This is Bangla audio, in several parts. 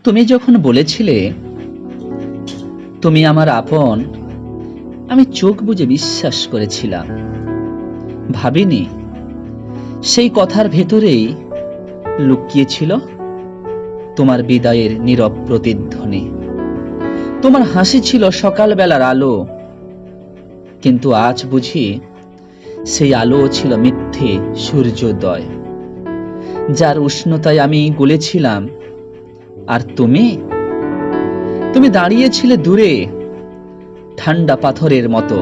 তুমি যখন বলেছিলে তুমি আমার আপন, আমি চোখ বুজে বিশ্বাস করেছিলাম। ভাবিনি সেই কথার ভেতরেই লুকিয়ে ছিল তোমার বিদায়ের নীরব প্রতিধ্বনি। তোমার হাসি ছিল সকালবেলার আলো, কিন্তু আজ বুঝি সেই আলো ছিল মিথ্যে সূর্যোদয়, যার উষ্ণতায় আমি গলেছিলাম। আর তুমি তুমি দাঁড়িয়েছিলে দূরে, ঠান্ডা পাথরের মতো।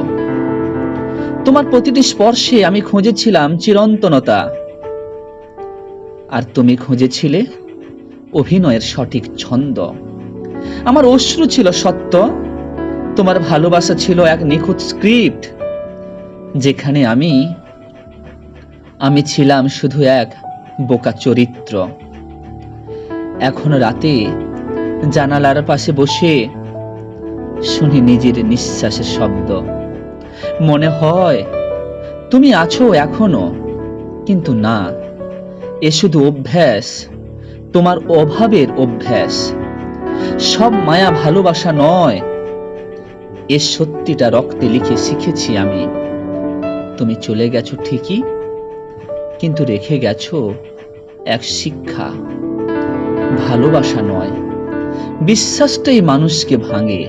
তোমার প্রতিটি স্পর্শে আমি খুঁজেছিলাম চিরন্তনতা, আর তুমি খুঁজেছিলে অভিনয়ের সঠিক ছন্দ। আমার অশ্রু ছিল সত্য, তোমার ভালোবাসা ছিল এক নিখুঁত স্ক্রিপ্ট, যেখানে আমি ছিলাম শুধু এক বোকা চরিত্র। এখন রাতে জানালার পাশে বসে শুনি নিজের নিঃশ্বাসের শব্দ। মনে হয় তুমি আছো এখনো, কিন্তু না, এ শুধু অভ্যাস, তোমার অভাবের অভ্যাস। সব মায়া ভালোবাসা নয়, এ সত্যিটা রক্তে লিখে শিখেছি আমি। তুমি চলে গেছো ঠিকই, কিন্তু রেখে গেছো এক শিক্ষা। ভালোবাসা নয়, বিশ্বাসটাই মানুষকে ভাঙে।